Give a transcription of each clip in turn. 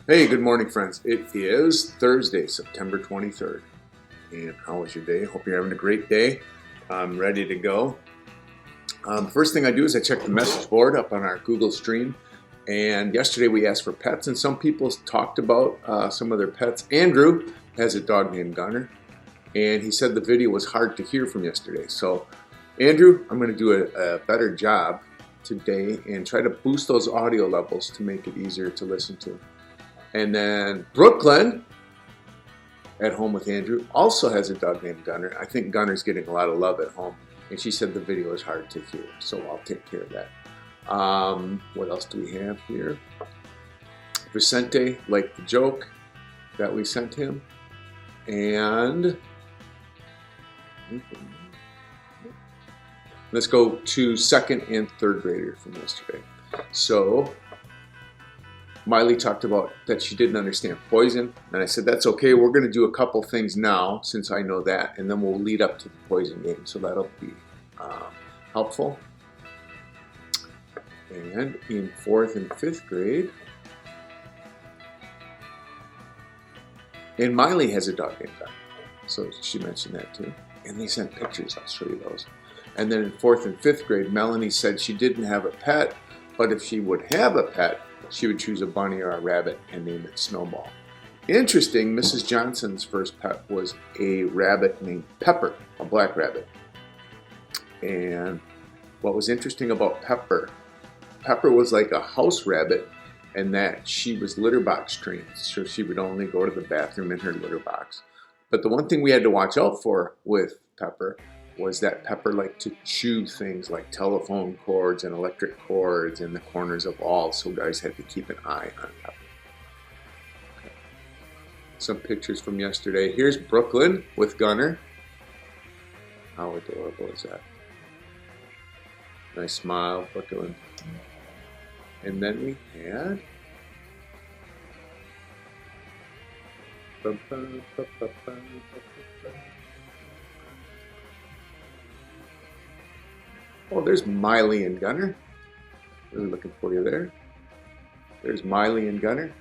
Hey, good morning, friends. It is Thursday, September 23rd. And how was your day? Hope you're having a great day. I'm ready to go. First thing I do is I check the message board up on our Google Stream. And yesterday we asked for pets, and some people talked about some of their pets. Andrew has a dog named Gunner, and he said the video was hard to hear from yesterday. So, Andrew, I'm going to do a better job today and try to boost those audio levels to make it easier to listen to. And then Brooklyn, at home with Andrew, also has a dog named Gunner. I think Gunner's getting a lot of love at home. And she said the video is hard to hear, so I'll take care of that. What else do we have here? Vicente liked the joke that we sent him. And let's go to second and third grader from yesterday. So Miley talked about that she didn't understand poison, and I said that's okay. We're going to do a couple things now since I know that, and then we'll lead up to the poison game, so that'll be helpful. And in fourth and fifth grade, and Miley has a dog named Gunner, so she mentioned that too. And they sent pictures. I'll show you those. And then in fourth and fifth grade, Melanie said she didn't have a pet, but if she would have a pet, she would choose a bunny or a rabbit and name it Snowball. Interesting, Mrs. Johnson's first pet was a rabbit named Pepper, a black rabbit. And what was interesting about Pepper was like a house rabbit, and that she was litter box trained, so she would only go to the bathroom in her litter box. But the one thing we had to watch out for with Pepper was that Pepper liked to chew things like telephone cords and electric cords in the corners of walls, so guys had to keep an eye on Pepper. Okay. Some pictures from yesterday. Here's Brooklyn with Gunner. How adorable is that? Nice smile, Brooklyn. And then we had oh, there's Miley and Gunner. Really looking for you there. There's Miley and Gunner.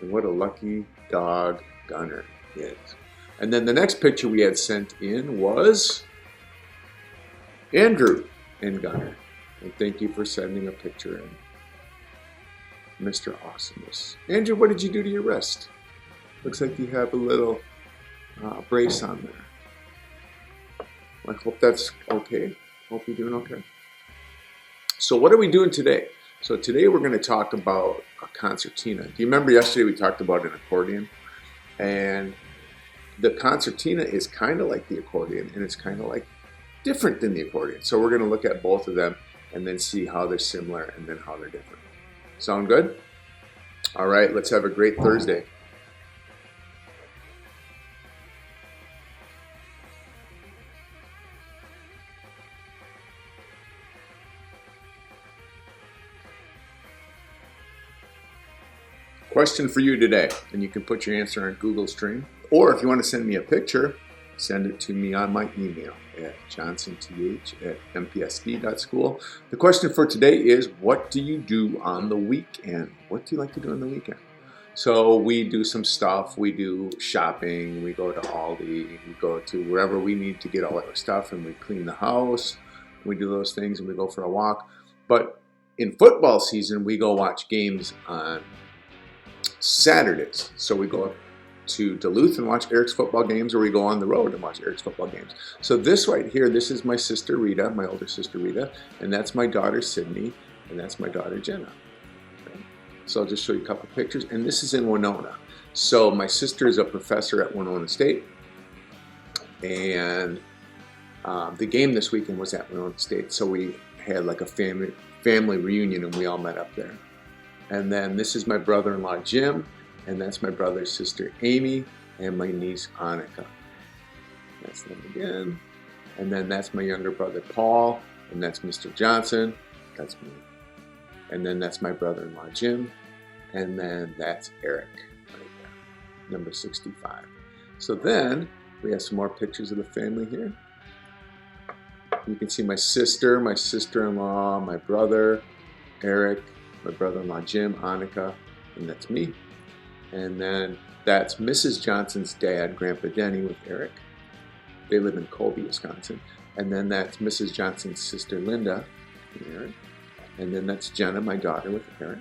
And what a lucky dog Gunner is. And then the next picture we had sent in was Andrew and Gunner. And thank you for sending a picture in, Mr. Awesomeness. Andrew, what did you do to your wrist? Looks like you have a little brace on there. I hope that's okay. Hope you're doing okay. So what are we doing today? So today we're going to talk about a concertina. Do you remember yesterday we talked about an accordion? And the concertina is kind of like the accordion, and it's kind of like different than the accordion. So we're going to look at both of them and then see how they're similar and then how they're different. Sound good? All right, let's have a great Thursday. Question for you today, and you can put your answer on Google Stream, or if you want to send me a picture, send it to me on my email at johnsonth@mpsd.school. The question for today is, what do you do on the weekend? What do you like to do on the weekend? So we do some stuff. We do shopping. We go to Aldi. We go to wherever we need to get all our stuff, and we clean the house. We do those things, and we go for a walk. But in football season, we go watch games on Saturdays. So we go up to Duluth and watch Eric's football games, or we go on the road and watch Eric's football games. So this right here, this is my sister Rita, my older sister Rita, and that's my daughter Sydney, and that's my daughter Jenna. Okay. So I'll just show you a couple pictures, and this is in Winona. So my sister is a professor at Winona State, and the game this weekend was at Winona State, so we had like a family reunion, and we all met up there. And then this is my brother-in-law Jim, and that's my brother's sister Amy, and my niece Annika. That's them again. And then that's my younger brother Paul, and that's Mr. Johnson. That's me. And then that's my brother-in-law Jim, and then that's Eric right there, number 65. So then we have some more pictures of the family here. You can see my sister, my sister-in-law, my brother, Eric, my brother-in-law Jim, Annika, and that's me. And then that's Mrs. Johnson's dad, Grandpa Denny, with Eric. They live in Colby, Wisconsin. And then that's Mrs. Johnson's sister, Linda, and Eric. And then that's Jenna, my daughter, with Eric.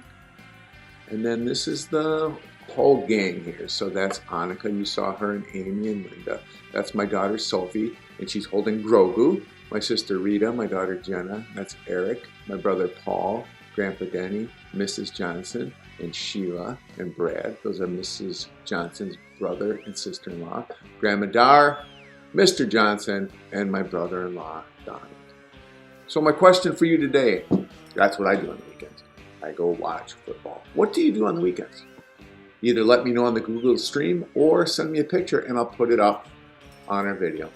And then this is the whole gang here. So that's Annika, you saw her, and Amy and Linda. That's my daughter, Sophie, and she's holding Grogu. My sister, Rita, my daughter, Jenna. That's Eric, my brother, Paul, Grandpa Denny, Mrs. Johnson, and Sheila and Brad. Those are Mrs. Johnson's brother and sister-in-law. Grandma Dar, Mr. Johnson, and my brother-in-law, Donald. So my question for you today, that's what I do on the weekends. I go watch football. What do you do on the weekends? Either let me know on the Google stream or send me a picture and I'll put it up on our video.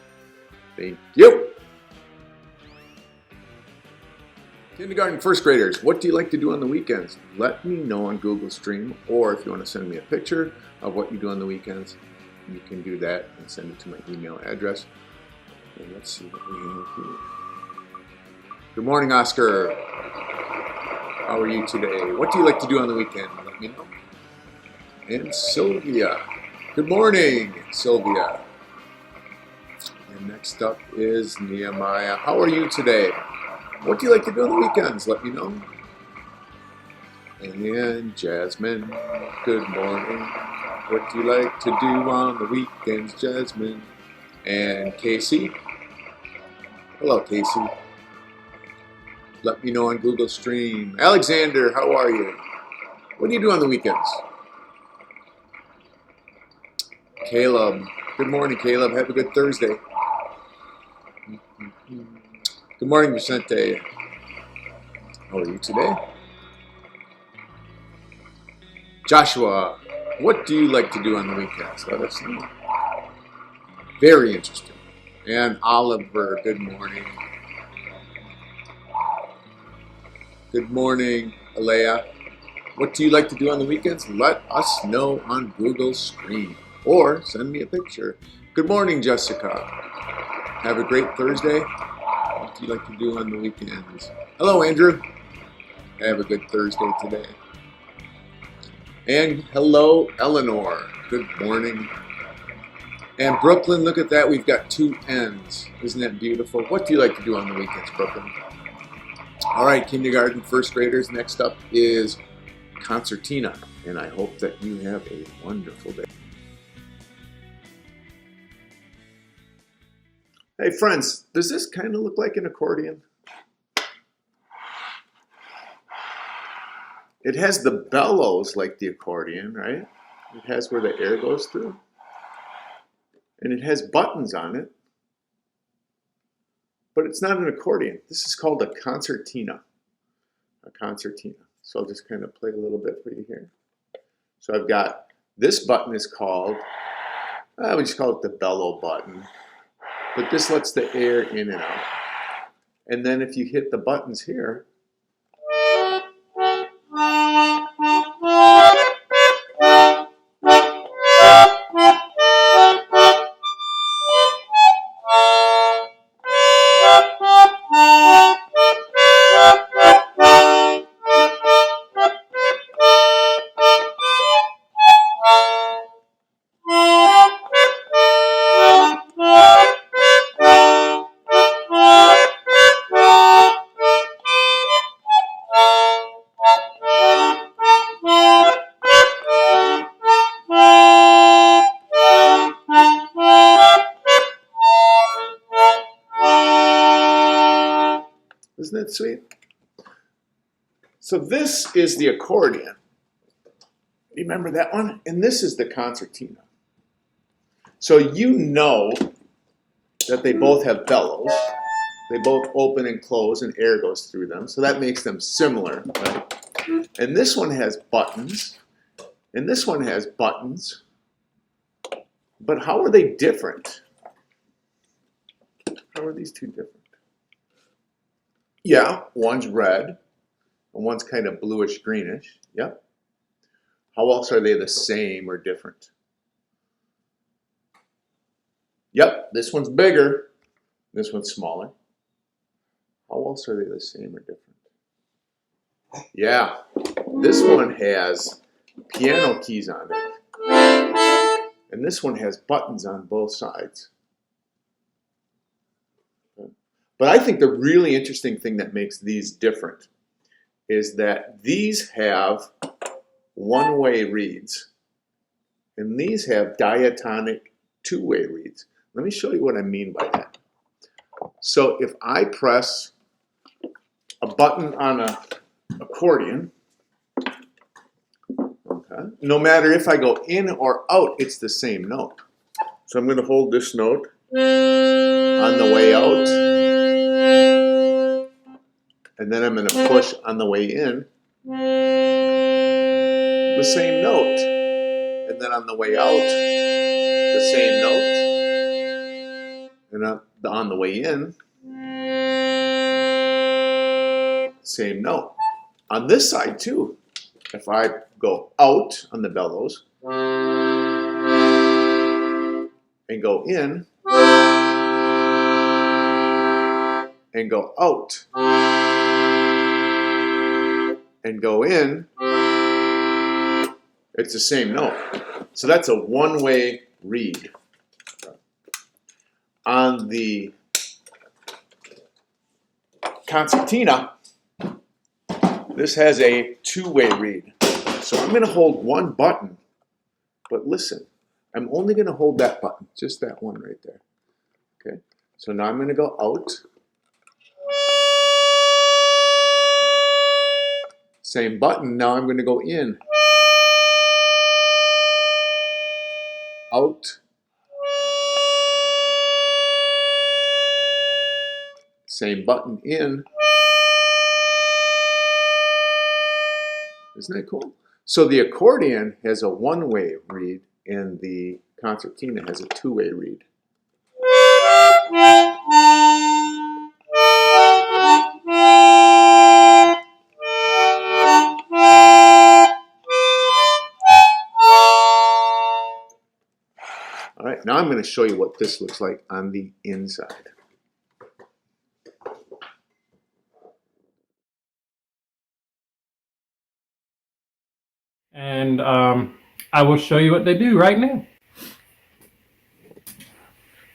Thank you. Kindergarten first graders, what do you like to do on the weekends? Let me know on Google stream, or if you want to send me a picture of what you do on the weekends, you can do that and send it to my email address. And let's see what we have here. Good morning, Oscar. How are you today? What do you like to do on the weekend? Let me know. And Sylvia. Good morning, Sylvia. And next up is Nehemiah. How are you today? What do you like to do on the weekends? Let me know. And Jasmine. Good morning. What do you like to do on the weekends, Jasmine? And Casey. Hello, Casey. Let me know on Google Stream. Alexander, how are you? What do you do on the weekends? Caleb. Good morning, Caleb. Have a good Thursday. Good morning, Vicente. How are you today? Joshua, what do you like to do on the weekends? Let us know. Very interesting. And Oliver, good morning. Good morning, Alea. What do you like to do on the weekends? Let us know on Google Stream or send me a picture. Good morning, Jessica. Have a great Thursday. What do you like to do on the weekends? Hello, Andrew. Have a good Thursday today. And hello, Eleanor. Good morning. And Brooklyn, look at that. We've got two N's. Isn't that beautiful? What do you like to do on the weekends, Brooklyn? All right, kindergarten first graders. Next up is concertina. And I hope that you have a wonderful day. Hey, friends, does this kind of look like an accordion? It has the bellows like the accordion, right? It has where the air goes through. And it has buttons on it. But it's not an accordion. This is called a concertina. A concertina. So I'll just kind of play a little bit for you here. So I've got, this button is called, we just call it the bellow button. But this lets the air in and out. And then if you hit the buttons here, isn't that sweet? So this is the accordion. Remember that one? And this is the concertina. So you know that they both have bellows. They both open and close and air goes through them. So that makes them similar, right? And this one has buttons. And this one has buttons. But how are they different? How are these two different? Yeah, one's red and one's kind of bluish greenish. Yep. How else are they the same or different? Yep, this one's bigger. This one's smaller. How else are they the same or different? Yeah, this one has piano keys on it. And this one has buttons on both sides. But I think the really interesting thing that makes these different is that these have one-way reads, and these have diatonic two-way reads. Let me show you what I mean by that. So if I press a button on an accordion, okay, no matter if I go in or out, it's the same note. So I'm going to hold this note on the way out, and then I'm going to push on the way in the same note, and then on the way out, the same note, and on the way in, same note. On this side too, if I go out on the bellows and go in and go out and go in, it's the same note. So that's a one-way read. On the concertina, this has a two-way read. So I'm going to hold one button, but listen, I'm only going to hold that button, just that one right there. Okay, so now I'm going to go out. Same button, now I'm going to go in. Out. Same button, in. Isn't that cool? So the accordion has a one-way read and the concertina has a two-way read. All right, now I'm going to show you what this looks like on the inside. And I will show you what they do right now.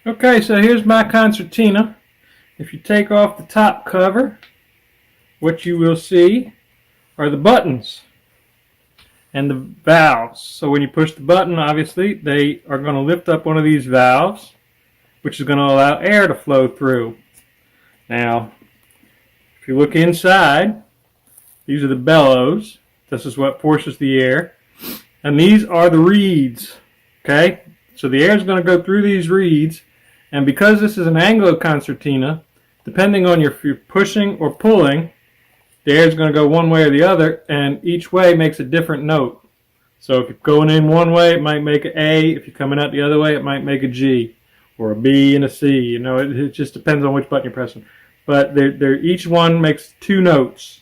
Okay, so here's my concertina. If you take off the top cover, what you will see are the buttons and the valves. So when you push the button, obviously, they are going to lift up one of these valves, which is going to allow air to flow through. Now, if you look inside, these are the bellows. This is what forces the air. And these are the reeds. Okay? So the air is going to go through these reeds. And because this is an Anglo concertina, depending on if you're pushing or pulling, the air is going to go one way or the other, and each way makes a different note. So if you're going in one way, it might make an A. If you're coming out the other way, it might make a G, or a B and a C. You know, it just depends on which button you're pressing. But each one makes two notes.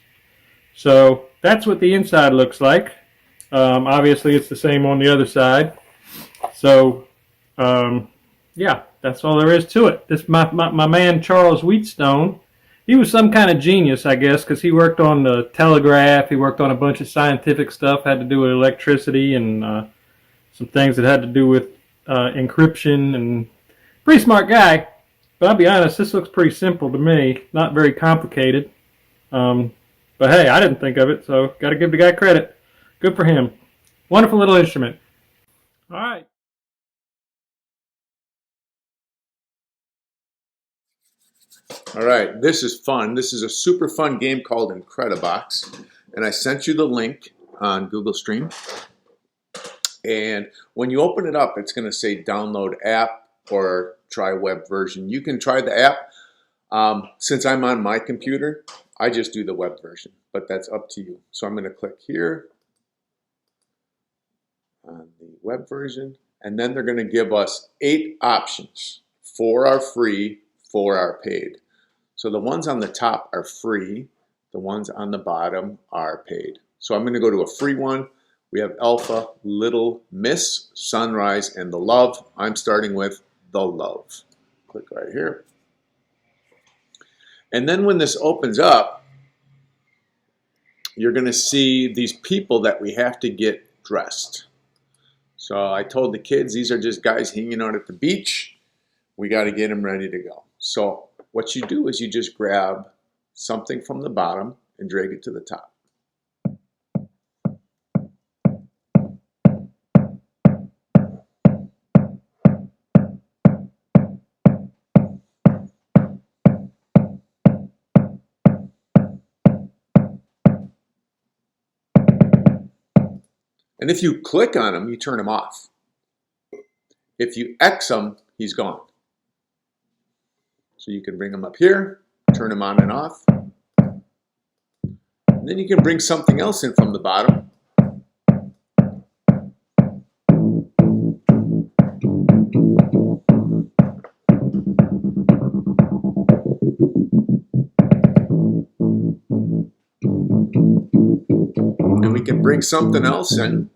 So that's what the inside looks like. Obviously, it's the same on the other side. So, yeah, that's all there is to it. This my man Charles Wheatstone. He was some kind of genius, I guess, because he worked on the telegraph. He worked on a bunch of scientific stuff, had to do with electricity and some things that had to do with encryption. And pretty smart guy. But I'll be honest, this looks pretty simple to me. Not very complicated. But hey, I didn't think of it, so got to give the guy credit. Good for him. Wonderful little instrument. All right. All right, this is fun. This is a super fun game called Incredibox, and I sent you the link on Google Stream. And when you open it up, it's going to say download app or try web version. You can try the app. Since I'm on my computer, I just do the web version, but that's up to you. So I'm going to click here on the web version, and then they're going to give us 8 options. 4 are free, 4 are paid. So the ones on the top are free, the ones on the bottom are paid. So I'm going to go to a free one. We have Alpha, Little Miss, Sunrise, and The Love. I'm starting with The Love. Click right here. And then when this opens up, you're going to see these people that we have to get dressed. So I told the kids, these are just guys hanging out at the beach. We got to get them ready to go. So what you do is you just grab something from the bottom and drag it to the top. And if you click on him, you turn him off. If you X him, he's gone. So you can bring him up here, turn him on and off. And then you can bring something else in from the bottom. And we can bring something else in.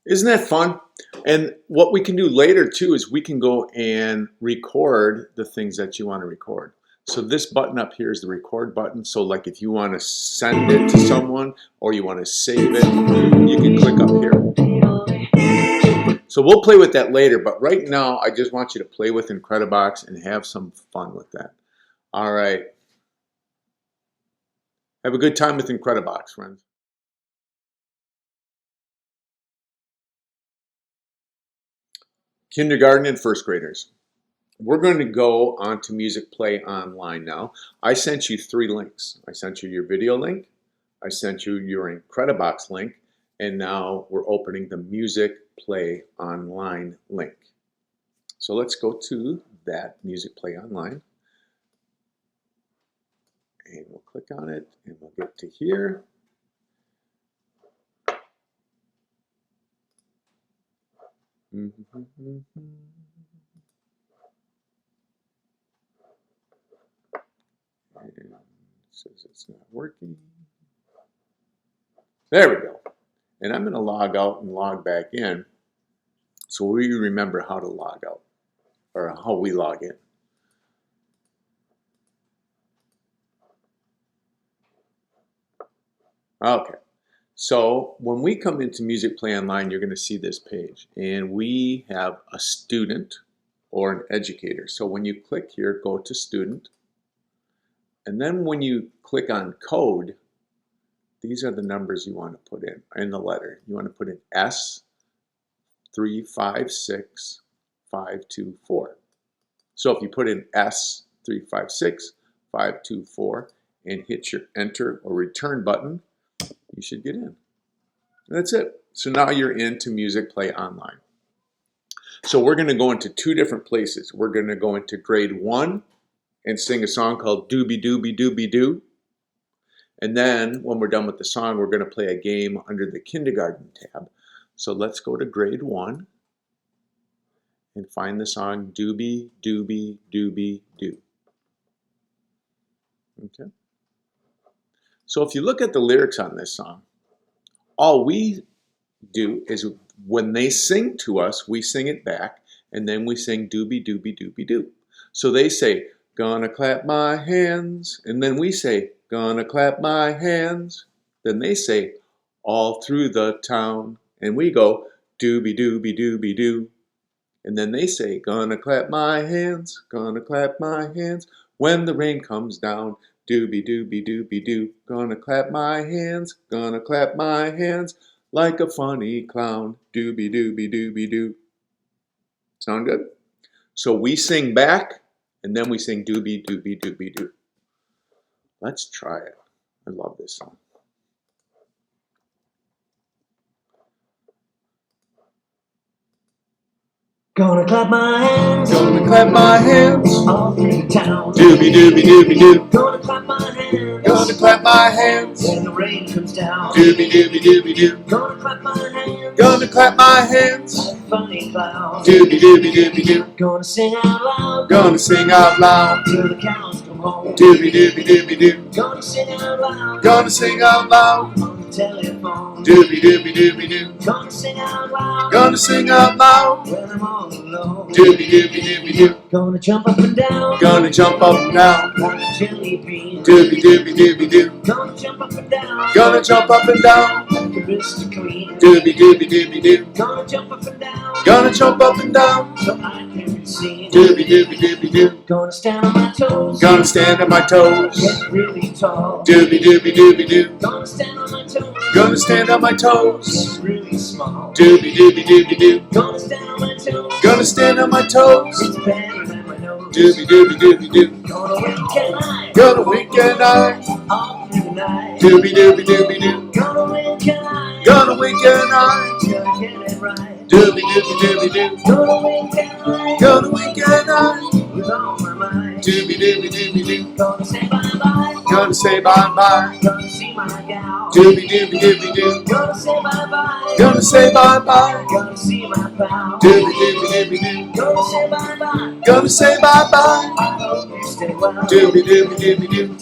Isn't that fun? And what we can do later too is we can go and record the things that you want to record. So this button up here is the record button. So like if you want to send it to someone or you want to save it, you can click up here. So we'll play with that later, but right now I just want you to play with Incredibox and have some fun with that. All right. Have a good time with Incredibox, friends. Kindergarten and first graders. We're going to go on to Music Play Online now. I sent you 3 links. I sent you your video link, I sent you your Incredibox link, and now we're opening the Music Play Online link. So let's go to that Music Play Online. And we'll click on it and we'll get to here. says it's not working. There we go. And I'm going to log out and log back in so we remember how to log out or how we log in. Okay. So when we come into Music Play Online, you're going to see this page. And we have a student or an educator. So when you click here, go to student. And then when you click on code, these are the numbers you want to put in the letter. You want to put in S356524. So if you put in S356524 and hit your enter or return button, you should get in. That's it. So now you're into Music Play Online. So we're going to go into two different places. We're going to go into grade 1 and sing a song called Doobie Doobie Doobie Doo. And then when we're done with the song, we're going to play a game under the kindergarten tab. So let's go to grade 1 and find the song Doobie Doobie Doobie Doo. Okay. So if you look at the lyrics on this song, all we do is when they sing to us, we sing it back, and then we sing Doobie Doobie Doobie Doo. So they say, gonna clap my hands, and then we say, gonna clap my hands. Then they say, all through the town, and we go, Doobie Doobie Doobie Doo. And then they say, gonna clap my hands, gonna clap my hands, when the rain comes down, Doobie Doobie Doobie Doo. Gonna clap my hands, like a funny clown, Doobie Doobie Doobie Doo. Sound good? So we sing back, and then we sing Doobie Doobie Doobie Doo. Let's try it. I love this song. Gonna clap my hands, gonna clap my hands, all through town. Doobie Doobie Doobie Doo. Gonna clap my hands, Gonna clap my hands, when the rain comes down. Doobie Doobie Doobie Doo. Gonna clap my hands, Gonna clap my hands, like a funny clown. Doobie Doobie Doobie Doo. Gonna sing out loud, Gonna sing out loud, till the cows come home. Doobie Doobie Doobie Doo. Gonna sing out loud, Gonna sing out loud, on the telephone. Doobie Doobie Doobie Doo. Gonna sing out loud, Gonna sing out loud, when I'm all alone. Doobie Doobie Doobie Doo. Gonna jump up and down, Gonna jump up and down, like a jelly bean. Doobie Doobie Doobie Doo. Gonna jump up and down, Gonna jump up and down, like a Mr. Clean. Doobie Doobie Doobie Doo. Gonna jump up and down, Gonna jump up and down, so I can be seen. Doobie Doobie Doobie Doo. Gonna stand on my toes, Gonna stand on my toes, get really tall. Doobie Doobie Doobie Doo. Gonna stand on my toes, Gonna stand on my toes, get really small. Doobie Doobie Doobie Doo. Gonna stand on my toes, Gonna stand on my toes, it's better than my nose. Doobie Doobie Doobie Doo. Gonna wink at night, Gonna wink at night, all through the night. Doobie Doobie Doobie Doo. Gonna wink at night, Gonna wink at night, till I get it right. Doobie Doobie Doobie Doo. Gonna wink at night, Gonna wink at night, with all my might. Doobie Doobie Doobie Doo. Gonna say bye-bye, Gonna say bye bye, gonna see my gal. Doobie Doobie Doobie Doo. Gonna say bye-bye, Gonna say bye bye, gonna see my pal. Doobie Doobie Doobie Doo. Gonna say bye-bye, Gonna say bye bye, I hope you stay well. Doobie Doobie Doobie Doo.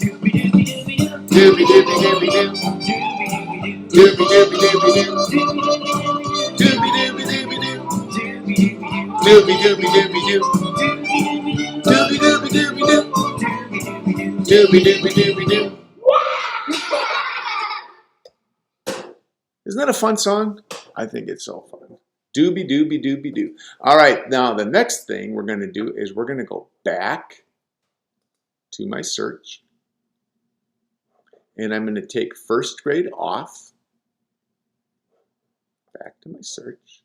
Doobie-doobie-doobie-doo. Doobie Doobie Doobie Doo. Doobie-doobie-doo. Doobie Doobie Doobie Doo. Doobie-doobie-doobie-doo. Doobie Doobie Doobie Doo. Doobie-doobie-doo. Doobie Doobie Doobie Doo. Doobie-doobie-doo. Doobie Doobie Doobie Doo. Doobie-doobie-doo. Doobie Doobie Doobie Doo. Isn't that a fun song? I think it's so fun. Doobie Doobie Doobie Doo. All right, now the next thing we're going to do is we're going to go back to my search. And I'm going to take first grade off. Back to my search.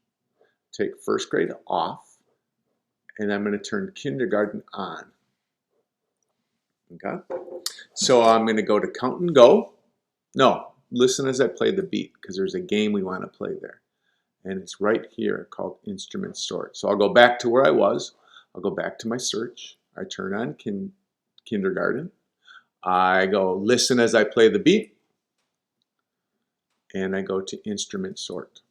Take first grade off. And I'm going to turn kindergarten on. Okay? So I'm going to go to count and go. No, listen as I play the beat, because there's a game we want to play there. And it's right here called Instrument Sort. So I'll go back to where I was. I'll go back to my search. I turn on kindergarten. I go listen as I play the beat. And I go to Instrument Sort.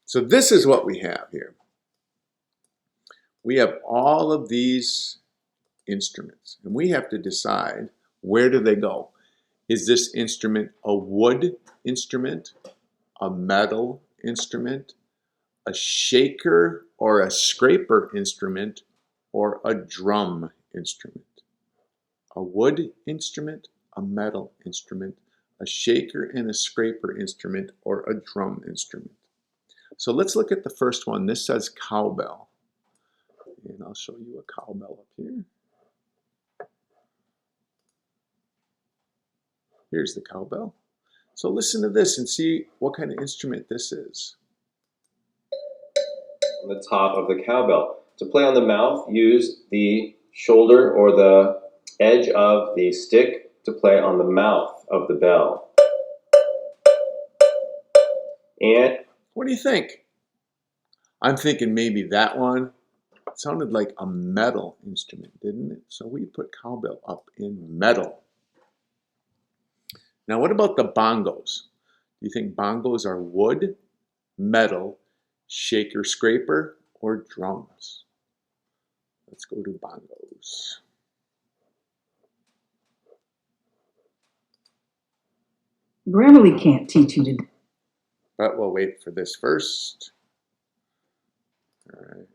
So this is what we have here. We have all of these instruments. And we have to decide, where do they go? Is this instrument a wood instrument, a metal instrument, a shaker or a scraper instrument, or a drum instrument? A wood instrument, a metal instrument, a shaker and a scraper instrument, or a drum instrument. So let's look at the first one. This says cowbell. And I'll show you a cowbell up here. Here's the cowbell. So listen to this and see what kind of instrument this is. On the top of the cowbell. To play on the mouth, use the shoulder or the edge of the stick to play on the mouth of the bell. And What do you think? I'm thinking maybe that one. It sounded like a metal instrument, didn't it? So we put cowbell up in metal. Now what about the bongos? Do you think bongos are wood, metal, shaker, scraper, or drums? Let's go to bongos. Grammarly can't teach you to. But we'll wait for this first. All right.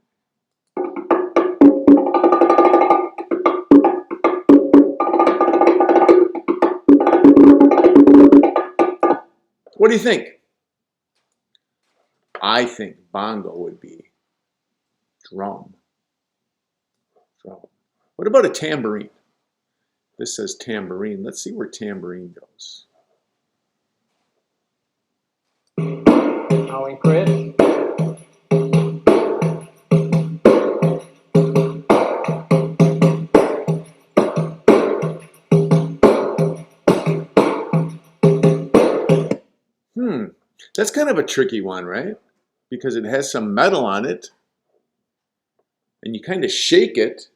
What do you think? I think bongo would be drum. Drum. What about a tambourine? This says tambourine. Let's see where tambourine goes. Ollie, Chris. That's kind of a tricky one, right? Because it has some metal on it, and you kind of shake it.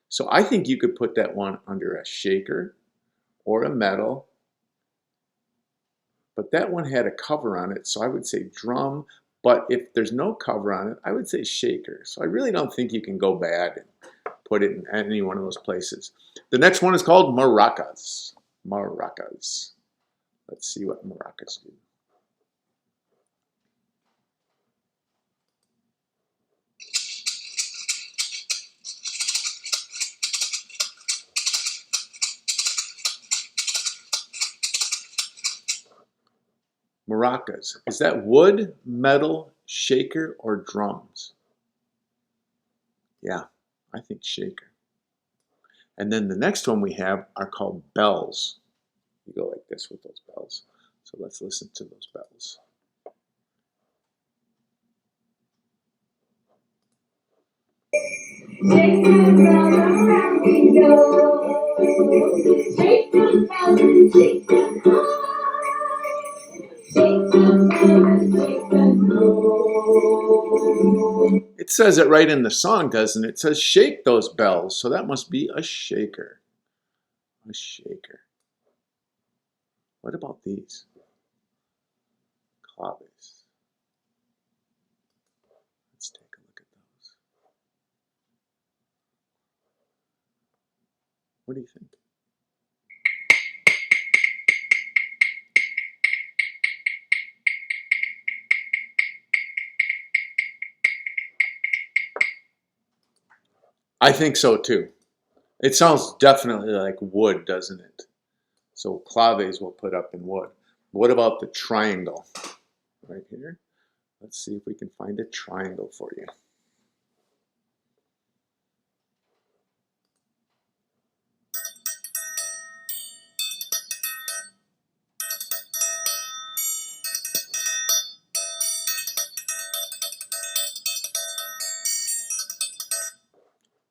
So I think you could put that one under a shaker or a metal. But that one had a cover on it, so I would say drum. But if there's no cover on it, I would say shaker. So I really don't think you can go bad and put it in any one of those places. The next one is called maracas. Maracas. Let's see what maracas do. Maracas. Is that wood, metal, shaker, or drums? Yeah, I think shaker. And then the next one we have are called bells. You go like this with those bells. So let's listen to those bells. Shake that bell around we go. Shake that bell and shake that bell. Shake that bell and shake that bell. It says it right in the song, doesn't it? It says shake those bells. So that must be a shaker. A shaker. What about these? Claves. Let's take a look at those. What do you think? I think so too. It sounds definitely like wood, doesn't it? So claves we'll put up in wood. What about the triangle? Right here. Let's see if we can find a triangle for you.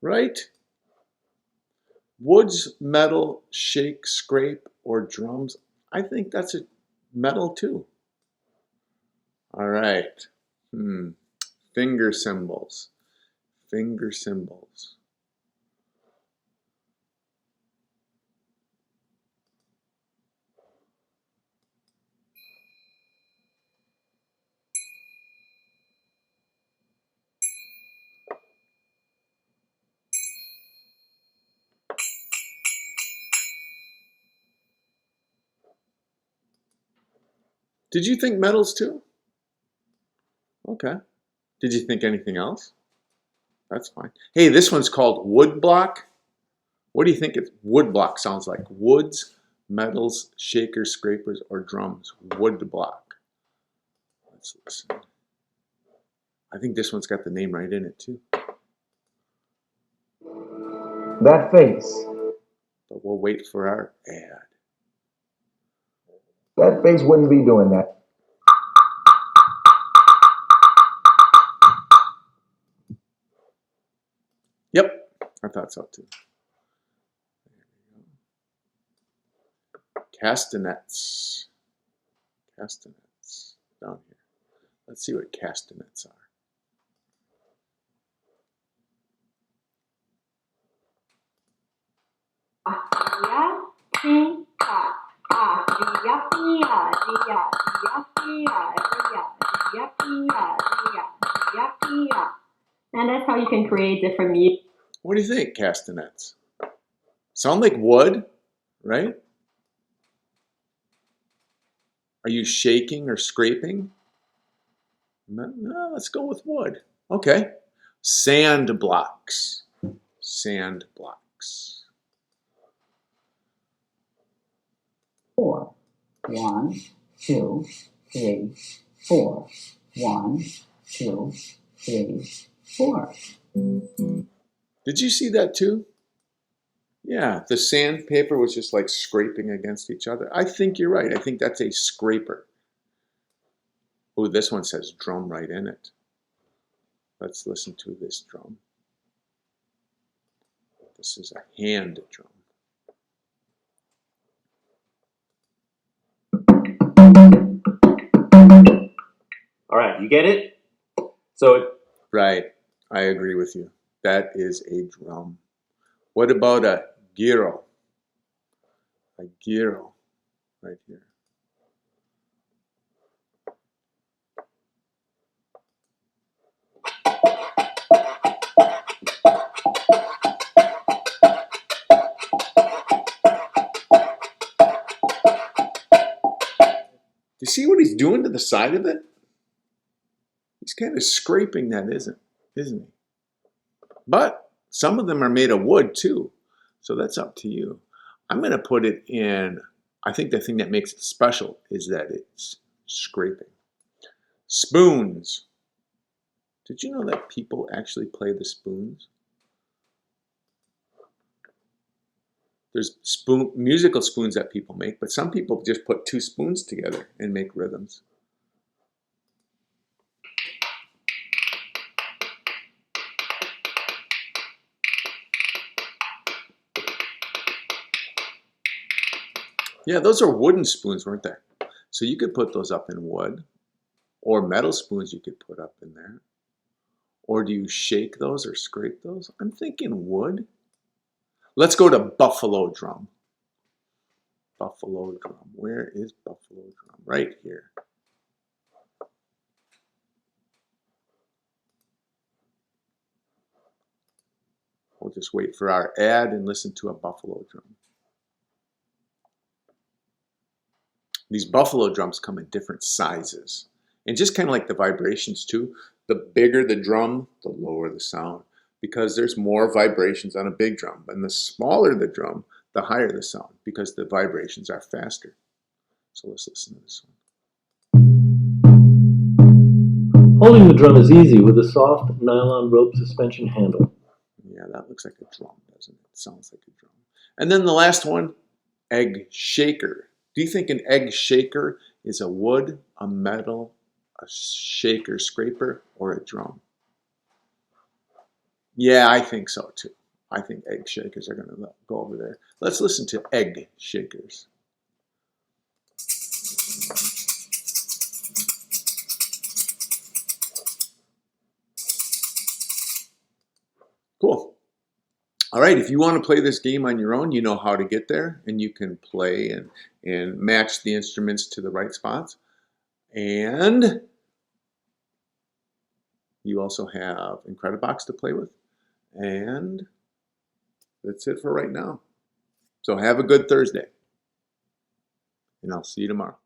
Right? Woods, metal, shake, scrape, or drums. I think that's a metal too. All right. Finger cymbals. Finger cymbals. Did you think metals too? Okay. Did you think anything else? That's fine. Hey, this one's called wood block. What do you think wood block sounds like? Woods, metals, shakers, scrapers, or drums? Wood block. Let's listen. I think this one's got the name right in it too. That face. But we'll wait for our ad. That face wouldn't be doing that. Yep, I thought so too. Castanets. Castanets. Down here. Let's see what castanets are. And that's how you can create different music. What do you think, castanets? Sound like wood, right? Are you shaking or scraping? No, let's go with wood. Okay. Sand blocks. Sand blocks. 4. 1, 2, 3, 4. 1, 2, 3, 4. Did you see that too? Yeah, the sandpaper was just like scraping against each other. I think you're right. I think that's a scraper. Oh, this one says drum right in it. Let's listen to this drum. This is a hand drum. All right, you get it? So Right, I agree with you. That is a drum. What about a gyro? A gyro, right here. Do you see what he's doing to the side of it? He's kind of scraping that, isn't he? But some of them are made of wood too, so that's up to you. I'm going to put it in, I think the thing that makes it special is that it's scraping. Spoons. Did you know that people actually play the spoons? There's musical spoons that people make, but some people just put two spoons together and make rhythms. Yeah, those are wooden spoons, weren't they? So you could put those up in wood, or metal spoons you could put up in there. Or do you shake those or scrape those? I'm thinking wood. Let's go to buffalo drum. Buffalo drum. Where is buffalo drum? Right here. We'll just wait for our ad and listen to a buffalo drum. These buffalo drums come in different sizes. And just kind of like the vibrations too, the bigger the drum, the lower the sound. Because there's more vibrations on a big drum. And the smaller the drum, the higher the sound, because the vibrations are faster. So let's listen to this one. Holding the drum is easy with a soft nylon rope suspension handle. Yeah, that looks like a drum, doesn't it? It sounds like a drum. And then the last one, egg shaker. Do you think an egg shaker is a wood, a metal, a shaker scraper, or a drum? Yeah, I think so too. I think egg shakers are going to go over there. Let's listen to egg shakers. Cool. All right, if you want to play this game on your own, you know how to get there, and you can play and match the instruments to the right spots. And you also have Incredibox to play with. And that's it for right now. So have a good Thursday. And I'll see you tomorrow.